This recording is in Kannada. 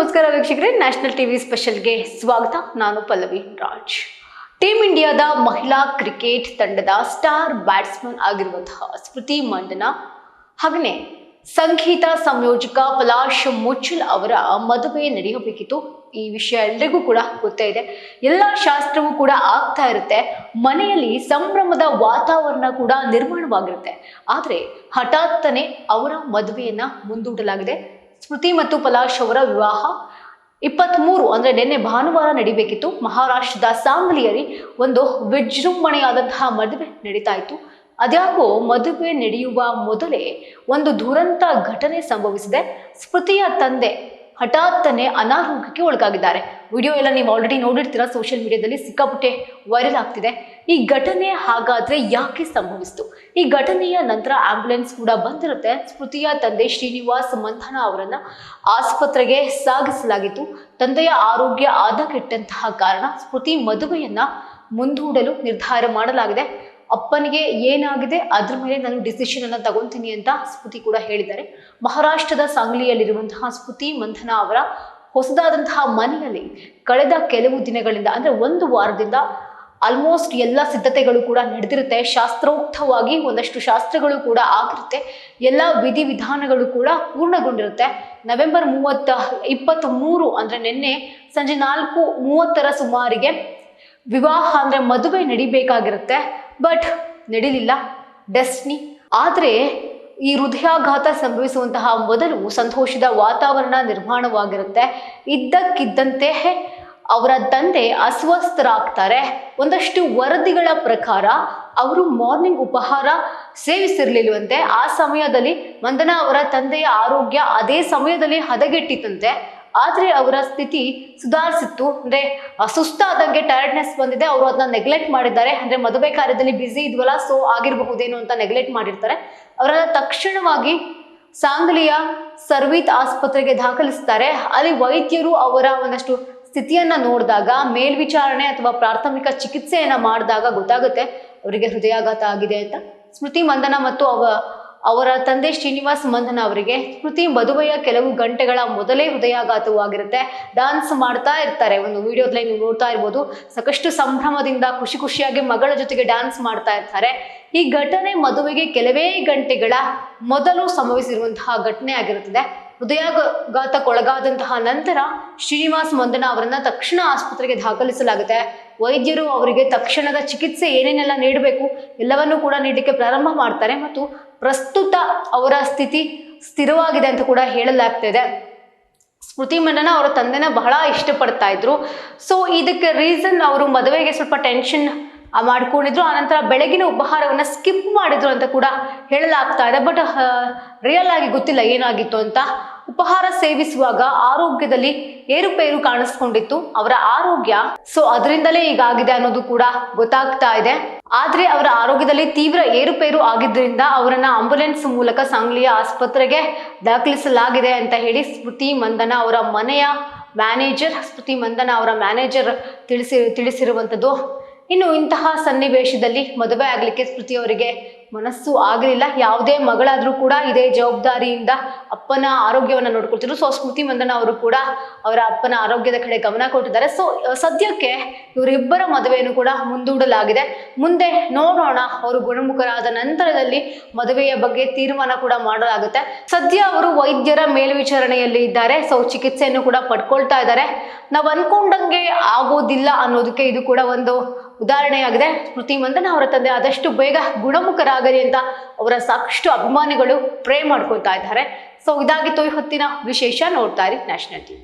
ನಮಸ್ಕಾರ ವೀಕ್ಷಕರೇ, ನ್ಯಾಷನಲ್ ಟಿವಿ ಸ್ಪೆಷಲ್ಗೆ ಸ್ವಾಗತ. ನಾನು ಪಲ್ಲವಿ ರಾಜ್. ಟೀಮ್ ಇಂಡಿಯಾದ ಮಹಿಳಾ ಕ್ರಿಕೆಟ್ ತಂಡದ ಸ್ಟಾರ್ ಬ್ಯಾಟ್ಸ್ಮನ್ ಆಗಿರುವಂತಹ ಸ್ಮೃತಿ ಮಂದನ ಹಾಗೆಯೇ ಸಂಗೀತ ಸಂಯೋಜಕ ಪಲಾಶ್ ಮುಚ್ಚಲ್ ಅವರ ಮದುವೆ ನಡೆಯಬೇಕಿತ್ತು. ಈ ವಿಷಯ ಎಲ್ಲರಿಗೂ ಕೂಡ ಗೊತ್ತೇ ಇದೆ. ಎಲ್ಲ ಶಾಸ್ತ್ರವೂ ಕೂಡ ಆಗ್ತಾ ಇರುತ್ತೆ, ಮನೆಯಲ್ಲಿ ಸಂಭ್ರಮದ ವಾತಾವರಣ ಕೂಡ ನಿರ್ಮಾಣವಾಗಿರುತ್ತೆ. ಆದರೆ ಹಠಾತ್ತನೆ ಅವರ ಮದುವೆಯನ್ನ ಮುಂದೂಡಲಾಗಿದೆ. ಸ್ಮೃತಿ ಮತ್ತು ಪಲಾಶ್ ಅವರ ವಿವಾಹ 23 ಅಂದ್ರೆ ನಿನ್ನೆ ಭಾನುವಾರ ನಡಿಬೇಕಿತ್ತು. ಮಹಾರಾಷ್ಟ್ರದ ಸಾಂಗ್ಲಿಯಲ್ಲಿ ಒಂದು ವಿಜೃಂಭಣೆಯಾದಂತಹ ಮದುವೆ ನಡೀತಾ ಇತ್ತು. ಅದ್ಯಾಕೋ ಮದುವೆ ನಡೆಯುವ ಮೊದಲೇ ಒಂದು ದುರಂತ ಘಟನೆ ಸಂಭವಿಸಿದೆ. ಸ್ಮೃತಿಯ ತಂದೆ ಹಠಾತ್ತನೆ ಅನಾರೋಗ್ಯಕ್ಕೆ ಒಳಗಾಗಿದ್ದಾರೆ. ವಿಡಿಯೋ ಎಲ್ಲ ನೀವು ಆಲ್ರೆಡಿ ನೋಡಿರ್ತೀರಾ, ಸೋಷಿಯಲ್ ಮೀಡಿಯಾದಲ್ಲಿ ಸಿಕ್ಕಾಪಟ್ಟೆ ವೈರಲ್ ಆಗ್ತಿದೆ. ಈ ಘಟನೆ ಹಾಗಾದ್ರೆ ಯಾಕೆ ಸಂಭವಿಸಿತು? ಈ ಘಟನೆಯ ನಂತರ ಆಂಬ್ಯುಲೆನ್ಸ್ ಕೂಡ ಬಂದಿರುತ್ತೆ. ಸ್ಮೃತಿಯ ತಂದೆ ಶ್ರೀನಿವಾಸ್ ಮಂಥನ ಅವರನ್ನ ಆಸ್ಪತ್ರೆಗೆ ಸಾಗಿಸಲಾಗಿತ್ತು. ತಂದೆಯ ಆರೋಗ್ಯ ಹದಗೆಟ್ಟಂತಹ ಕಾರಣ ಸ್ಮೃತಿ ಮದುವೆಯನ್ನ ಮುಂದೂಡಲು ನಿರ್ಧಾರ ಮಾಡಲಾಗಿದೆ. ಅಪ್ಪನಿಗೆ ಏನಾಗಿದೆ ಅದ್ರ ಮೇಲೆ ನಾನು ಡಿಸಿಷನ್ ಅನ್ನ ತಗೊಂತೀನಿ ಅಂತ ಸ್ಮೃತಿ ಕೂಡ ಹೇಳಿದ್ದಾರೆ. ಮಹಾರಾಷ್ಟ್ರದ ಸಾಂಗ್ಲಿಯಲ್ಲಿರುವಂತಹ ಸ್ಮೃತಿ ಮಂಥನ ಅವರ ಹೊಸದಾದಂತಹ ಮನೆಯಲ್ಲಿ ಕಳೆದ ಕೆಲವು ದಿನಗಳಿಂದ ಅಂದ್ರೆ ಒಂದು ವಾರದಿಂದ ಆಲ್ಮೋಸ್ಟ್ ಎಲ್ಲ ಸಿದ್ಧತೆಗಳು ಕೂಡ ನಡೆದಿರುತ್ತೆ. ಶಾಸ್ತ್ರೋಕ್ತವಾಗಿ ಒಂದಷ್ಟು ಶಾಸ್ತ್ರಗಳು ಕೂಡ ಆಗಿರುತ್ತೆ. ಎಲ್ಲ ವಿಧಿವಿಧಾನಗಳು ಕೂಡ ಪೂರ್ಣಗೊಂಡಿರುತ್ತೆ. ನವೆಂಬರ್ 23 ಅಂದ್ರೆ ನಿನ್ನೆ ಸಂಜೆ 4:30 ಸುಮಾರಿಗೆ ವಿವಾಹ ಅಂದ್ರೆ ಮದುವೆ ನಡಿಬೇಕಾಗಿರುತ್ತೆ. But ನಡೀಲಿಲ್ಲ, destiny. ಆದ್ರೆ ಈ ಹೃದಯಾಘಾತ ಸಂಭವಿಸುವಂತಹ ಮೊದಲು ಸಂತೋಷದ ವಾತಾವರಣ ನಿರ್ಮಾಣವಾಗಿರುತ್ತೆ. ಇದ್ದಕ್ಕಿದ್ದಂತೆ ಅವರ ತಂದೆ ಅಸ್ವಸ್ಥರಾಗ್ತಾರೆ. ಒಂದಷ್ಟು ವರದಿಗಳ ಪ್ರಕಾರ ಅವರು ಮಾರ್ನಿಂಗ್ ಉಪಹಾರ ಸೇವಿಸಿರ್ಲಿಲ್ವಂತೆ. ಆ ಸಮಯದಲ್ಲಿ ಮಂದನ ಅವರ ತಂದೆಯ ಆರೋಗ್ಯ ಅದೇ ಸಮಯದಲ್ಲಿ ಹದಗೆಟ್ಟಿತ್ತಂತೆ. ಆದ್ರೆ ಅವರ ಸ್ಥಿತಿ ಸುಧಾರಿಸಿತ್ತು. ಅಂದ್ರೆ ಸುಸ್ತಾದಂಗೆ ಟೈರ್ಡ್ನೆಸ್ ಬಂದಿದೆ. ಅವರು ಅದನ್ನ ನೆಗ್ಲೆಕ್ಟ್ ಮಾಡಿದ್ದಾರೆ. ಅಂದ್ರೆ ಮದುವೆ ಕಾರ್ಯದಲ್ಲಿ ಬ್ಯುಸಿ ಇದ್ವಲ್ಲ, ಸೊ ಆಗಿರಬಹುದೇನೋ ಅಂತ ನೆಗ್ಲೆಕ್ಟ್ ಮಾಡಿರ್ತಾರೆ. ಅವರನ್ನ ತಕ್ಷಣವಾಗಿ ಸಾಂಗ್ಲಿಯ ಸರ್ವೀತ್ ಆಸ್ಪತ್ರೆಗೆ ದಾಖಲಿಸ್ತಾರೆ. ಅಲ್ಲಿ ವೈದ್ಯರು ಅವರ ಒಂದಷ್ಟು ಸ್ಥಿತಿಯನ್ನ ನೋಡಿದಾಗ, ಮೇಲ್ವಿಚಾರಣೆ ಅಥವಾ ಪ್ರಾಥಮಿಕ ಚಿಕಿತ್ಸೆಯನ್ನ ಮಾಡಿದಾಗ ಗೊತ್ತಾಗುತ್ತೆ ಅವರಿಗೆ ಹೃದಯಾಘಾತ ಆಗಿದೆ ಅಂತ. ಸ್ಮೃತಿ ಮಂದನ ಮತ್ತು ಅವರ ತಂದೆ ಶ್ರೀನಿವಾಸ್ ಮಂದನ ಅವರಿಗೆ ಸ್ಮೃತಿ ಮದುವೆಯ ಕೆಲವು ಗಂಟೆಗಳ ಮೊದಲೇ ಹೃದಯಾಘಾತವಾಗಿರುತ್ತೆ. ಡಾನ್ಸ್ ಮಾಡ್ತಾ ಇರ್ತಾರೆ. ಒಂದು ವಿಡಿಯೋದಲ್ಲಿ ನೀವು ನೋಡ್ತಾ ಇರ್ಬೋದು. ಸಾಕಷ್ಟು ಸಂಭ್ರಮದಿಂದ ಖುಷಿಯಾಗಿ ಮಗಳ ಜೊತೆಗೆ ಡ್ಯಾನ್ಸ್ ಮಾಡ್ತಾ ಇರ್ತಾರೆ. ಈ ಘಟನೆ ಮದುವೆಗೆ ಕೆಲವೇ ಗಂಟೆಗಳ ಮೊದಲು ಸಂಭವಿಸಿರುವಂತಹ ಘಟನೆ ಆಗಿರುತ್ತದೆ. ಹೃದಯಾಘಾತಕ್ಕೊಳಗಾದಂತಹ ನಂತರ ಶ್ರೀನಿವಾಸ್ ಮಂದನ ಅವರನ್ನ ತಕ್ಷಣ ಆಸ್ಪತ್ರೆಗೆ ದಾಖಲಿಸಲಾಗುತ್ತೆ. ವೈದ್ಯರು ಅವರಿಗೆ ತಕ್ಷಣದ ಚಿಕಿತ್ಸೆ ಏನೇನೆಲ್ಲ ನೀಡಬೇಕು ಎಲ್ಲವನ್ನೂ ಕೂಡ ನೀಡಲಿಕ್ಕೆ ಪ್ರಾರಂಭ ಮಾಡ್ತಾರೆ. ಮತ್ತು ಪ್ರಸ್ತುತ ಅವರ ಸ್ಥಿತಿ ಸ್ಥಿರವಾಗಿದೆ ಅಂತ ಕೂಡ ಹೇಳಲಾಗ್ತಿದೆ. ಸ್ಮೃತಿ ಮಂದನ ಅವರ ತಂದೆನ ಬಹಳ ಇಷ್ಟಪಡ್ತಾ ಇದ್ರು. ಸೊ ಇದಕ್ಕೆ ರೀಸನ್ ಅವರು ಮದುವೆಗೆ ಸ್ವಲ್ಪ ಟೆನ್ಷನ್ ಮಾಡ್ಕೊಂಡಿದ್ರು. ಆನಂತರ ಬೆಳಗಿನ ಉಪಹಾರವನ್ನ ಸ್ಕಿಪ್ ಮಾಡಿದ್ರು ಅಂತ ಕೂಡ ಹೇಳಲಾಗ್ತಾ ಇದೆ. ಬಟ್ ರಿಯಲ್ ಆಗಿ ಗೊತ್ತಿಲ್ಲ ಏನಾಗಿತ್ತು ಅಂತ. ಉಪಹಾರ ಸೇವಿಸುವಾಗ ಆರೋಗ್ಯದಲ್ಲಿ ಏರುಪೇರು ಕಾಣಿಸ್ಕೊಂಡಿತ್ತು ಅವರ ಆರೋಗ್ಯ. ಸೊ ಅದರಿಂದಲೇ ಹೀಗಾಗಿದೆ ಅನ್ನೋದು ಕೂಡ ಗೊತ್ತಾಗ್ತಾ ಇದೆ. ಆದ್ರೆ ಅವರ ಆರೋಗ್ಯದಲ್ಲಿ ತೀವ್ರ ಏರುಪೇರು ಆಗಿದ್ದರಿಂದ ಅವರನ್ನ ಆಂಬ್ಯುಲೆನ್ಸ್ ಮೂಲಕ ಸಾಂಗ್ಲಿಯ ಆಸ್ಪತ್ರೆಗೆ ದಾಖಲಿಸಲಾಗಿದೆ ಅಂತ ಹೇಳಿ ಸ್ಮೃತಿ ಮಂದನ ಅವರ ಮನೆಯ ಮ್ಯಾನೇಜರ್, ಸ್ಮೃತಿ ಮಂದನ ಅವರ ಮ್ಯಾನೇಜರ್ ತಿಳಿಸಿರುವಂಥದ್ದು. ಇನ್ನು ಇಂತಹ ಸನ್ನಿವೇಶದಲ್ಲಿ ಮದುವೆ ಆಗ್ಲಿಕ್ಕೆ ಸ್ಮೃತಿ ಅವರಿಗೆ ಮನಸ್ಸು ಆಗಲಿಲ್ಲ. ಯಾವುದೇ ಮಗಳಾದ್ರೂ ಕೂಡ ಇದೇ ಜವಾಬ್ದಾರಿಯಿಂದ ಅಪ್ಪನ ಆರೋಗ್ಯವನ್ನ ನೋಡ್ಕೊಳ್ತಿದ್ರು. ಸೊ ಸ್ಮೃತಿ ಮಂದನ ಅವರು ಕೂಡ ಅವರ ಅಪ್ಪನ ಆರೋಗ್ಯದ ಕಡೆ ಗಮನ ಕೊಟ್ಟಿದ್ದಾರೆ. ಸೊ ಸದ್ಯಕ್ಕೆ ಇವರಿಬ್ಬರ ಮದುವೆಯನ್ನು ಕೂಡ ಮುಂದೂಡಲಾಗಿದೆ. ಮುಂದೆ ನೋಡೋಣ, ಅವರು ಗುಣಮುಖರಾದ ನಂತರದಲ್ಲಿ ಮದುವೆಯ ಬಗ್ಗೆ ತೀರ್ಮಾನ ಕೂಡ ಮಾಡಲಾಗುತ್ತೆ. ಸದ್ಯ ಅವರು ವೈದ್ಯರ ಮೇಲ್ವಿಚಾರಣೆಯಲ್ಲಿ ಇದ್ದಾರೆ. ಸೊ ಚಿಕಿತ್ಸೆಯನ್ನು ಕೂಡ ಪಡ್ಕೊಳ್ತಾ ಇದ್ದಾರೆ. ನಾವು ಅನ್ಕೊಂಡಂಗೆ ಆಗೋದಿಲ್ಲ ಅನ್ನೋದಕ್ಕೆ ಇದು ಕೂಡ ಒಂದು ಉದಾಹರಣೆಯಾಗಿದೆ. ಸ್ಮೃತಿ ಮಂದನ ಅವರ ತಂದೆ ಆದಷ್ಟು ಬೇಗ ಗುಣಮುಖರಾಗಲಿ ಅಂತ ಅವರ ಸಾಕಷ್ಟು ಅಭಿಮಾನಿಗಳು ಪ್ರೇ ಮಾಡ್ಕೊಳ್ತಾ ಇದ್ದಾರೆ. ಸೊ ಇದಾಗಿತ್ತು ಈ ಹೊತ್ತಿನ ವಿಶೇಷ. ನೋಡ್ತಾ ಇರಿ ನ್ಯಾಷನಲ್ ಟಿವಿ.